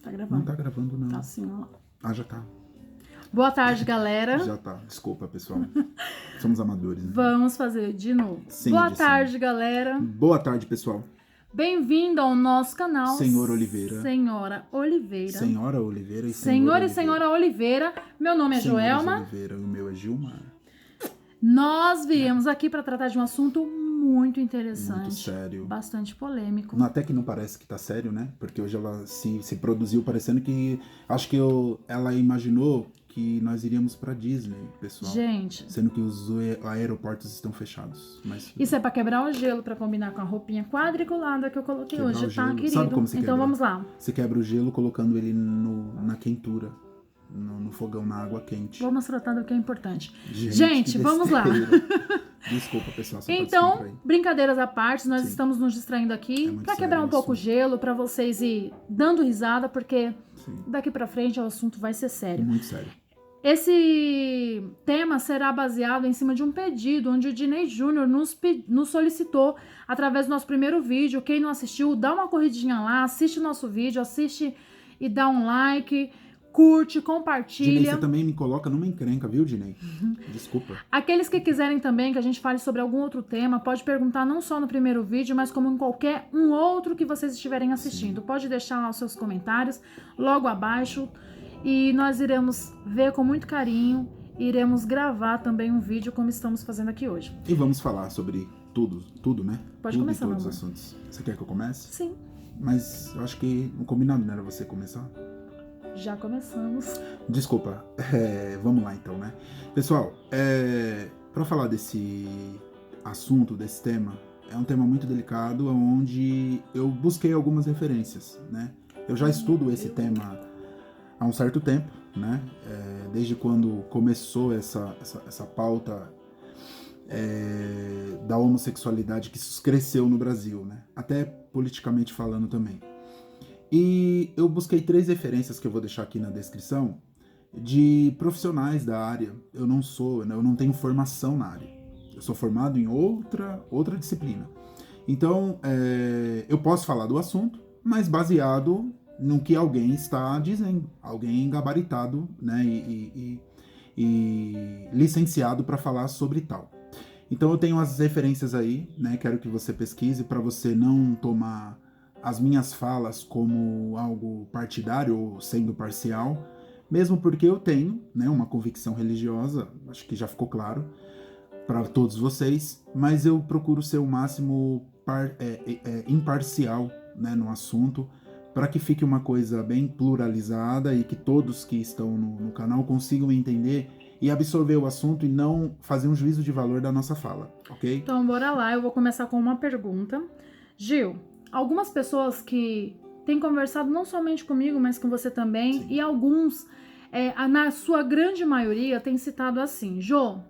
Tá gravando? Não tá gravando, não. Tá sim, ó. Ah, já tá. Boa tarde, galera. Já tá. Desculpa, pessoal. Somos amadores, né? Vamos fazer de novo. Sem Boa edição. tarde, galera. Boa tarde, pessoal. Bem-vindo ao nosso canal. Senhor Oliveira. Senhora Oliveira. Senhora Oliveira e Senhor e senhora Oliveira. Meu nome é Senhores Joelma. Oliveira, o meu é Gilmar. Nós viemos aqui para tratar de um assunto muito interessante. Muito sério. Bastante polêmico. Até que não parece que tá sério, né? Porque hoje ela se produziu parecendo que... Acho que ela imaginou que nós iríamos pra Disney, pessoal. Gente, Sendo que os aeroportos estão fechados. Mas isso é para quebrar o gelo, para combinar com a roupinha quadriculada que eu coloquei Quebrar hoje, o tá, gelo. querido? Sabe como se Então quebra? vamos lá. você quebra o gelo colocando ele na quentura. No fogão, na água quente. Vamos tratar do que é importante. Gente, Gente, que vamos lá. besteira. Desculpa, pessoal. Só pra Então, descontrair. brincadeiras à parte, nós Sim. estamos nos distraindo aqui É muito para sério quebrar um pouco o isso. gelo, para vocês ir dando risada, porque Sim, daqui para frente o assunto vai ser sério. muito sério. Esse tema será baseado em cima de um pedido onde o Dinei Júnior nos solicitou através do nosso primeiro vídeo. Quem não assistiu, dá uma corridinha lá, assiste o nosso vídeo, assiste e dá um like, curte, Dinei, compartilha. você também me coloca numa encrenca, viu, Dinei? Desculpa. Aqueles que quiserem também que a gente fale sobre algum outro tema, pode perguntar não só no primeiro vídeo, mas como em qualquer um outro que vocês estiverem assistindo. Pode deixar lá os seus comentários logo abaixo e nós iremos ver com muito carinho e iremos gravar também um vídeo como estamos fazendo aqui hoje. E vamos falar sobre tudo, né? Pode tudo começar, e todos meu os amor. assuntos. Você quer que eu comece? Sim, Mas eu acho que o combinado não era você começar. já começamos. Desculpa, vamos lá então, né? Pessoal, para falar desse assunto, desse tema, é um tema muito delicado, onde eu busquei algumas referências, né? Eu já estudo esse tema há um certo tempo, né? Desde quando começou essa pauta da homossexualidade que cresceu no Brasil, né? Até politicamente falando também. E eu busquei 3 referências que eu vou deixar aqui na descrição de profissionais da área. Eu não tenho formação na área. Eu sou formado em outra disciplina. Então, eu posso falar do assunto, mas baseado no que alguém está dizendo. Alguém gabaritado, né, e licenciado para falar sobre tal. Então, eu tenho as referências aí, né, quero que você pesquise para você não tomar as minhas falas como algo partidário ou sendo parcial, mesmo porque eu tenho, né, uma convicção religiosa, acho que já ficou claro para todos vocês, mas eu procuro ser o máximo imparcial, né, no assunto, para que fique uma coisa bem pluralizada e que todos que estão no canal consigam entender e absorver o assunto e não fazer um juízo de valor da nossa fala, ok? Então, bora lá. Eu vou começar com uma pergunta. Gil, algumas pessoas que têm conversado não somente comigo, mas com você também, Sim. e alguns, na sua grande maioria, têm citado assim: Gil,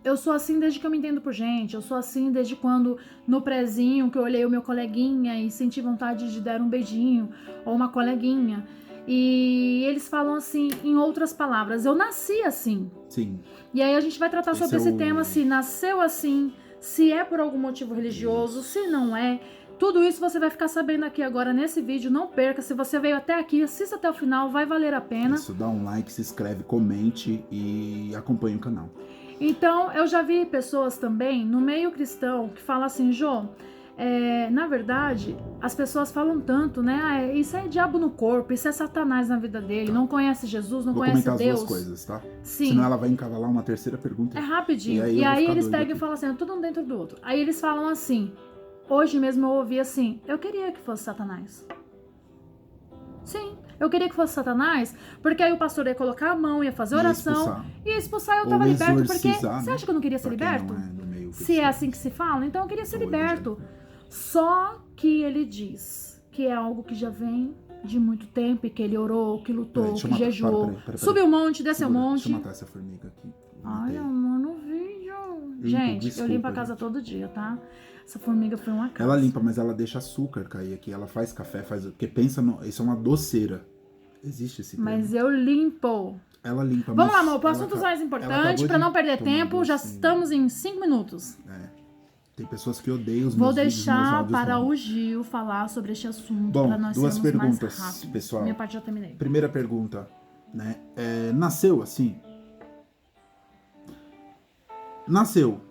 eu sou assim desde que eu me entendo por gente, eu sou assim desde quando no prezinho que eu olhei o meu coleguinha e senti vontade de dar um beijinho, ou uma coleguinha. E eles falam assim, em outras palavras, eu nasci assim. Sim. E aí a gente vai tratar sobre esse tema, se nasceu assim, se é por algum motivo religioso, se não é. Tudo isso você vai ficar sabendo aqui agora nesse vídeo, não perca. Se você veio até aqui, assista até o final, vai valer a pena. Isso, dá um like, se inscreve, comente e acompanhe o canal. Então, eu já vi pessoas também no meio cristão que falam assim: Jô, na verdade, as pessoas falam tanto, né? Isso é diabo no corpo, isso é Satanás na vida dele, não conhece Jesus, não Vou conhece comentar Deus. as duas coisas, tá? Sim. Senão ela vai encavalar uma terceira pergunta. É rapidinho. E E aí aí eu vou ficar eles doido pegam e aqui. falam assim, tudo um dentro do outro. Aí eles falam assim, hoje mesmo eu ouvi assim, eu queria que fosse Satanás. Sim, eu queria que fosse Satanás, porque aí o pastor ia colocar a mão, ia fazer oração, ia expulsar e eu Ou tava liberto, porque exorcizar, você né? acha que eu não queria ser Pra quem liberto? não é do meio Se é cristão. assim que se fala, então eu queria ser Ou liberto. evangélico. Só que ele diz que é algo que já vem de muito tempo, e que ele orou, que lutou, Peraí, deixa que eu matar. jejuou, Peraí. subiu o monte, desceu o Segura, monte. Deixa eu matar essa formiga aqui. Ai, Matei. amor, no vídeo. Gente, desculpa, eu limpo a casa gente. todo dia, tá? Essa formiga foi uma casa. Ela limpa, mas ela deixa açúcar cair aqui. Ela faz café, porque pensa, isso é uma doceira. Existe esse termo. Mas eu limpo. Ela limpa, Vamos lá, mas amor, para ela assuntos ca- mais ela importantes, acabou para de não perder tomar tempo, já docinho. estamos em 5 minutos. Tem pessoas que odeiam os Vou meus vídeos, meus deixar áudios para longos. o Gil falar sobre este assunto, Bom, para nós duas sermos mais perguntas, rápidos. pessoal. Minha parte já terminei. Primeira pergunta, né? Nasceu assim? Nasceu.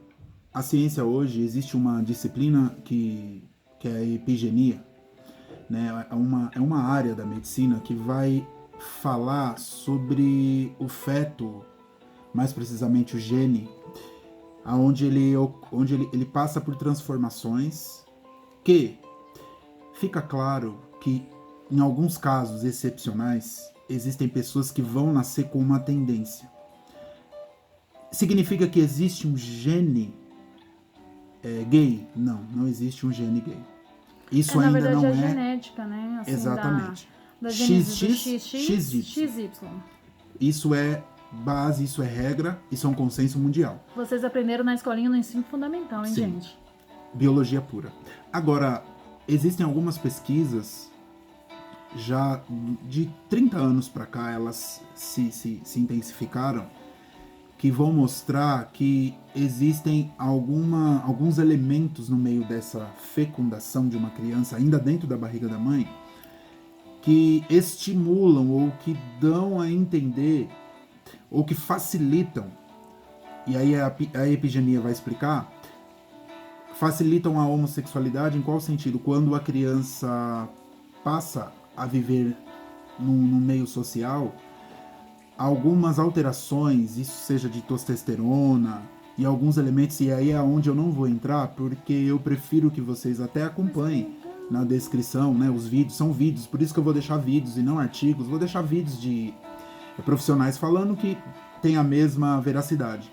A ciência hoje, existe uma disciplina que é a epigenia, né? É uma área da medicina que vai falar sobre o feto, mais precisamente o gene, onde ele passa por transformações que fica claro que, em alguns casos excepcionais, existem pessoas que vão nascer com uma tendência. Significa que existe um gene gay? Não existe um gene gay. Isso na ainda verdade, não é é genética, né? Assim, exatamente. Da gênese do XY. XY. Isso é base, isso é regra, isso é um consenso mundial. Vocês aprenderam na escolinha no ensino fundamental, hein, Sim. gente? Biologia pura. Agora, existem algumas pesquisas, já de 30 anos para cá, elas se intensificaram, que vão mostrar que existem alguns elementos no meio dessa fecundação de uma criança, ainda dentro da barriga da mãe, que estimulam ou que dão a entender, ou que facilitam, e aí a epigenia vai explicar, facilitam a homossexualidade em qual sentido? Quando a criança passa a viver num meio social, algumas alterações, isso seja de testosterona e alguns elementos, e aí é onde eu não vou entrar, porque eu prefiro que vocês até acompanhem na descrição, né? Os vídeos são vídeos, por isso que eu vou deixar vídeos e não artigos, vou deixar vídeos de profissionais falando que tem a mesma veracidade,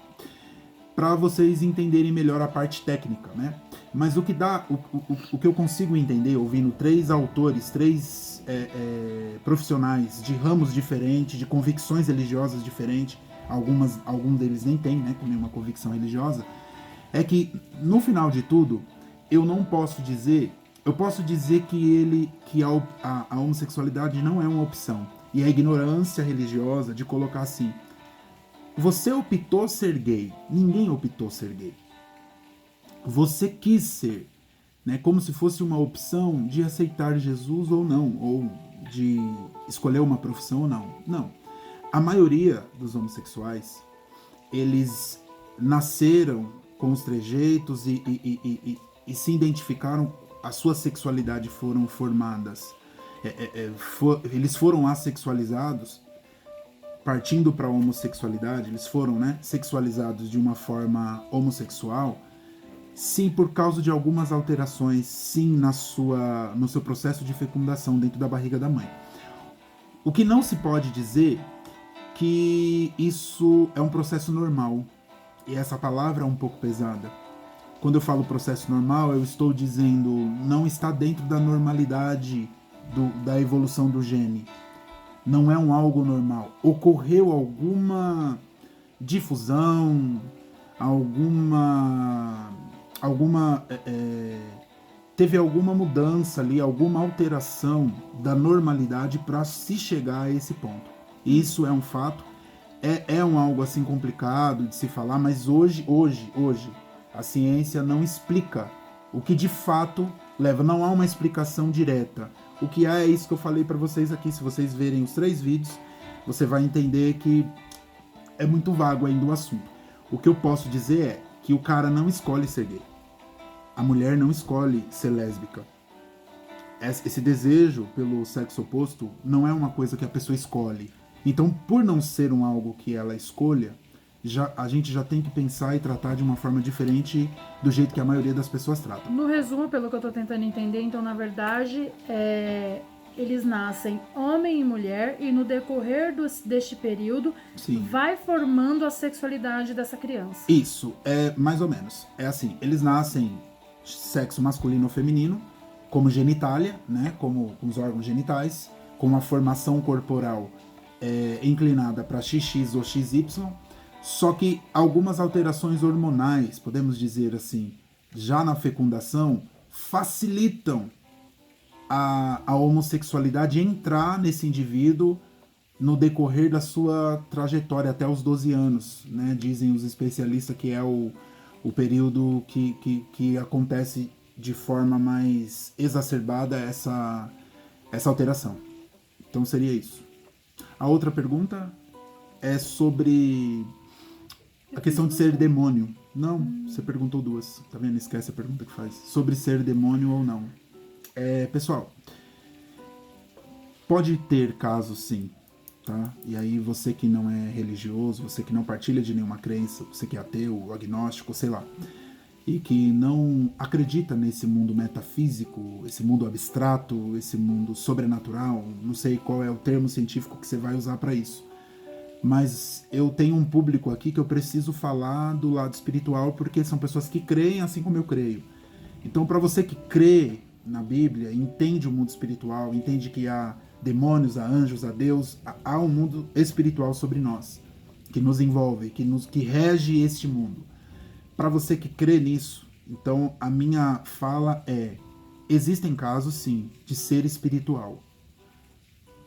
para vocês entenderem melhor a parte técnica, né? Mas o que eu consigo entender, ouvindo três autores, profissionais de ramos diferentes, de convicções religiosas diferentes, alguns deles nem têm, né, nenhuma convicção religiosa, é que, no final de tudo, eu posso dizer que a homossexualidade não é uma opção, e a ignorância religiosa de colocar assim: você optou ser gay, ninguém optou ser gay. Você quis ser, né? Como se fosse uma opção de aceitar Jesus ou não, ou de escolher uma profissão ou não. Não. A maioria dos homossexuais, eles nasceram com os trejeitos e se identificaram, a sua sexualidade foram formadas, eles foram assexualizados, partindo para a homossexualidade, eles foram, né, sexualizados de uma forma homossexual, sim, por causa de algumas alterações, sim, no seu processo de fecundação dentro da barriga da mãe. O que não se pode dizer que isso é um processo normal, e essa palavra é um pouco pesada. Quando eu falo processo normal, eu estou dizendo não está dentro da normalidade da evolução do gene. Não é algo normal. Ocorreu alguma difusão, teve alguma mudança ali, alguma alteração da normalidade para se chegar a esse ponto. Isso é um fato, algo assim complicado de se falar, mas hoje a ciência não explica o que de fato leva, não há uma explicação direta. O que há é isso que eu falei para vocês aqui. Se vocês verem os 3 vídeos, você vai entender que é muito vago ainda o assunto. O que eu posso dizer é que o cara não escolhe ser gay. A mulher não escolhe ser lésbica. Esse desejo pelo sexo oposto não é uma coisa que a pessoa escolhe. Então, por não ser algo que ela escolha, a gente já tem que pensar e tratar de uma forma diferente do jeito que a maioria das pessoas trata. No resumo, pelo que eu tô tentando entender, então, na verdade, eles nascem homem e mulher, e no decorrer deste período, sim, vai formando a sexualidade dessa criança. Isso, é mais ou menos. É assim, eles nascem sexo masculino ou feminino, como genitália, né, como os órgãos genitais, com uma formação corporal inclinada para XX ou XY, só que algumas alterações hormonais, podemos dizer assim, já na fecundação, facilitam a homossexualidade entrar nesse indivíduo no decorrer da sua trajetória até os 12 anos, né? Dizem os especialistas que é o o período que acontece de forma mais exacerbada essa alteração. Então seria isso. A outra pergunta é sobre a questão de ser demônio. Não, você perguntou duas. Tá vendo? Esquece a pergunta que faz. Sobre ser demônio ou não. Pessoal, pode ter casos sim, tá? E aí você que não é religioso, você que não partilha de nenhuma crença, você que é ateu, agnóstico, sei lá, e que não acredita nesse mundo metafísico, esse mundo abstrato, esse mundo sobrenatural, não sei qual é o termo científico que você vai usar para isso. Mas eu tenho um público aqui que eu preciso falar do lado espiritual, porque são pessoas que creem assim como eu creio. Então, para você que crê na Bíblia, entende o mundo espiritual, entende que há demônios, há anjos, há Deus, há um mundo espiritual sobre nós, que nos envolve, que rege este mundo. Para você que crê nisso, então a minha fala é: existem casos sim de ser espiritual.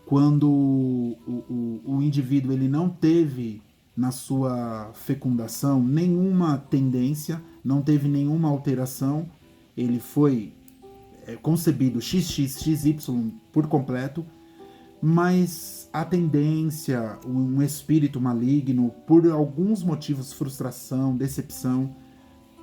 Quando o indivíduo ele não teve na sua fecundação nenhuma tendência, não teve nenhuma alteração, ele foi concebido XXXY por completo, mas a tendência, um espírito maligno, por alguns motivos, frustração, decepção,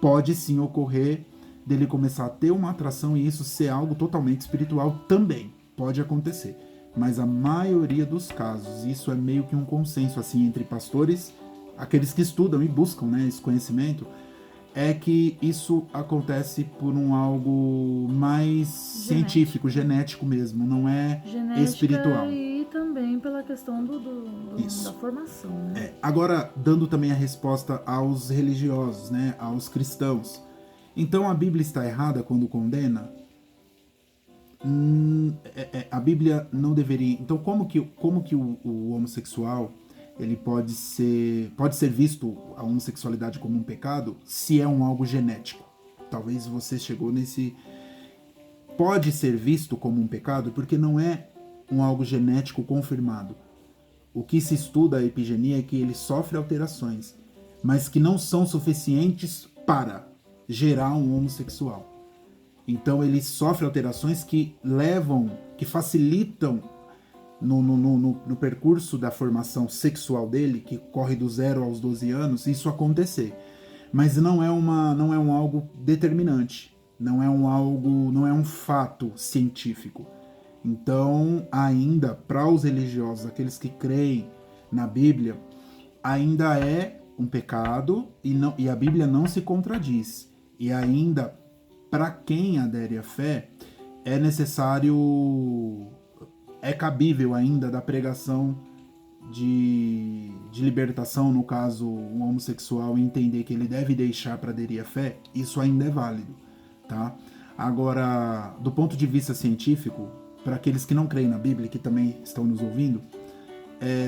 pode sim ocorrer dele começar a ter uma atração e isso ser algo totalmente espiritual também, pode acontecer. Mas a maioria dos casos, isso é meio que um consenso assim entre pastores, aqueles que estudam e buscam, né, esse conhecimento, é que isso acontece por algo mais científico, genético mesmo, não é genética espiritual. E também pela questão da formação, né? Agora, dando também a resposta aos religiosos, né, aos cristãos. Então a Bíblia está errada quando condena? A Bíblia não deveria. Então, como que o homossexual ele pode ser visto a homossexualidade como um pecado se é algo genético? Talvez você chegou nesse. Pode ser visto como um pecado porque não é algo genético confirmado. O que se estuda a epigenia é que ele sofre alterações, mas que não são suficientes para gerar um homossexual. Então ele sofre alterações que facilitam no percurso da formação sexual dele, que corre do 0 aos 12 anos, isso acontecer. Mas não é algo determinante, não é um fato científico. Então, ainda para os religiosos, aqueles que creem na Bíblia, ainda é um pecado e a Bíblia não se contradiz. E ainda, para quem adere à fé, é necessário, é cabível ainda da pregação de libertação, no caso, um homossexual entender que ele deve deixar para aderir à fé, isso ainda é válido, tá? Agora, do ponto de vista científico, para aqueles que não creem na Bíblia, que também estão nos ouvindo,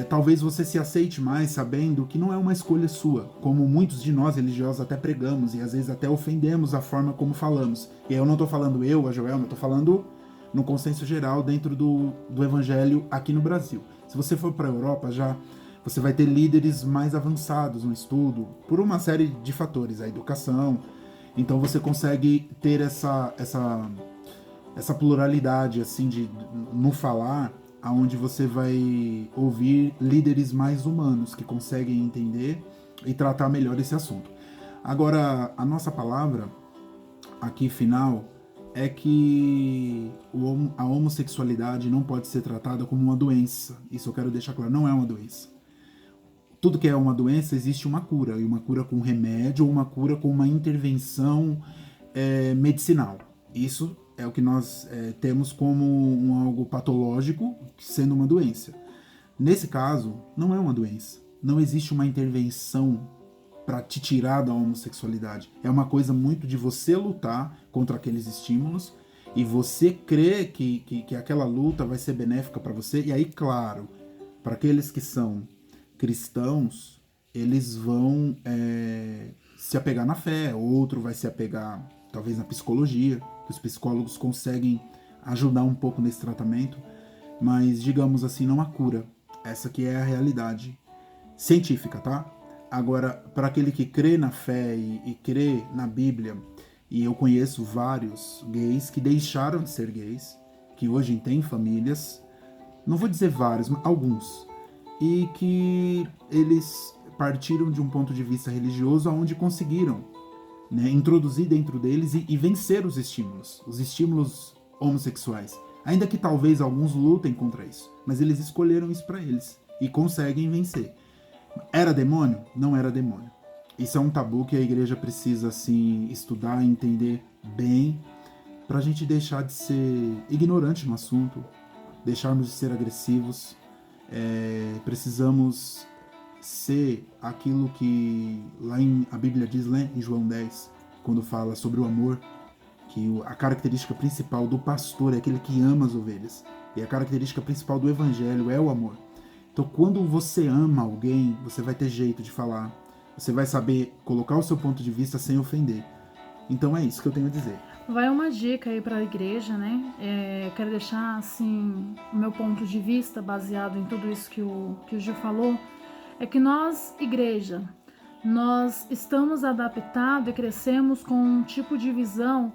talvez você se aceite mais sabendo que não é uma escolha sua, como muitos de nós religiosos até pregamos e às vezes até ofendemos a forma como falamos. E eu não estou falando a Joelma, estou falando no consenso geral dentro do evangelho aqui no Brasil. Se você for para a Europa, você vai ter líderes mais avançados no estudo, por uma série de fatores, a educação. Então você consegue ter essa pluralidade assim no falar, aonde você vai ouvir líderes mais humanos que conseguem entender e tratar melhor esse assunto. Agora, a nossa palavra aqui final é que a homossexualidade não pode ser tratada como uma doença. Isso eu quero deixar claro, não é uma doença. Tudo que é uma doença, existe uma cura, e uma cura com remédio ou uma cura com uma intervenção medicinal. Isso é o que nós temos como algo patológico, sendo uma doença. Nesse caso, não é uma doença. Não existe uma intervenção para te tirar da homossexualidade. É uma coisa muito de você lutar contra aqueles estímulos e você crer que aquela luta vai ser benéfica para você. E aí, claro, para aqueles que são cristãos, eles vão se apegar na fé, outro vai se apegar talvez na psicologia, que os psicólogos conseguem ajudar um pouco nesse tratamento, mas digamos assim, não há cura. Essa que é a realidade científica, tá? Agora, para aquele que crê na fé e crê na Bíblia, e eu conheço vários gays que deixaram de ser gays, que hoje têm famílias, não vou dizer vários, mas alguns, e que eles partiram de um ponto de vista religioso onde conseguiram, né, introduzir dentro deles e vencer os estímulos homossexuais. Ainda que talvez alguns lutem contra isso, mas eles escolheram isso para eles e conseguem vencer. Era demônio? Não era demônio. Isso é um tabu que a igreja precisa assim estudar e entender bem, para a gente deixar de ser ignorante no assunto, deixarmos de ser agressivos. Precisamos ser aquilo que a Bíblia diz lá em João 10, quando fala sobre o amor, que a característica principal do pastor é aquele que ama as ovelhas, e a característica principal do evangelho é o amor. Então, quando você ama alguém, você vai ter jeito de falar, você vai saber colocar o seu ponto de vista sem ofender. Então é isso que eu tenho a dizer. Vai uma dica aí para a igreja, né? Quero deixar assim o meu ponto de vista baseado em tudo isso que o Gil falou, é que nós, igreja, nós estamos adaptados e crescemos com um tipo de visão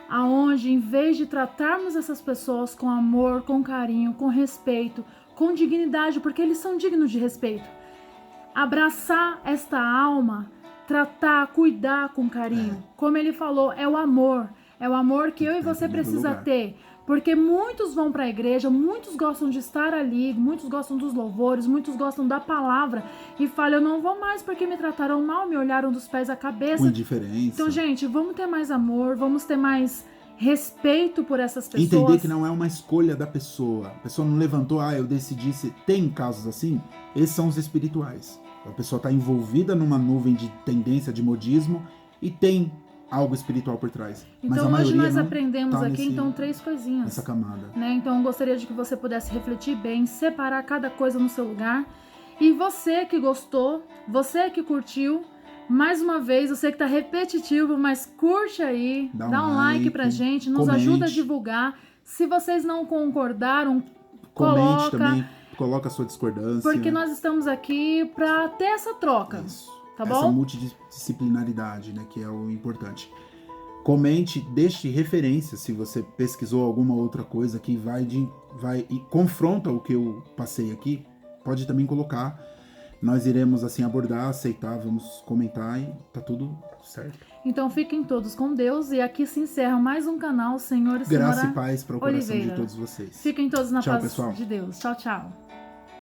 aonde, em vez de tratarmos essas pessoas com amor, com carinho, com respeito, com dignidade, porque eles são dignos de respeito, abraçar esta alma, tratar, cuidar com carinho, como ele falou, é o amor que eu e você precisa ter, porque muitos vão para a igreja, muitos gostam de estar ali, muitos gostam dos louvores, muitos gostam da palavra e falam, eu não vou mais porque me trataram mal, me olharam dos pés à cabeça. Com indiferença. Então, gente, vamos ter mais amor, vamos ter mais respeito por essas pessoas. Entender que não é uma escolha da pessoa. A pessoa não levantou, eu decidi. Tem casos assim? Esses são os espirituais. A pessoa está envolvida numa nuvem de tendência de modismo e tem algo espiritual por trás. Então, mas a hoje nós não aprendemos tá aqui, então, 3 coisinhas. Nessa camada. Né? Então, eu gostaria de que você pudesse refletir bem, separar cada coisa no seu lugar. E você que gostou, você que curtiu, mais uma vez, eu sei que tá repetitivo, mas curte aí, dá um like pra gente, nos ajuda a divulgar. Se vocês não concordaram, comente também, coloca a sua discordância. Porque nós estamos aqui pra ter essa troca. Isso. Tá bom? Essa multidisciplinaridade, né, que é o importante. Comente, deixe referência se você pesquisou alguma outra coisa que vai e confronta o que eu passei aqui, pode também colocar. Nós iremos assim abordar, aceitar, vamos comentar e tá tudo certo. Então fiquem todos com Deus e aqui se encerra mais um canal Senhor e Senhora Graça e paz para o coração Oliveira. de todos vocês. Fiquem todos na tchau, paz pessoal. de Deus. Tchau, tchau.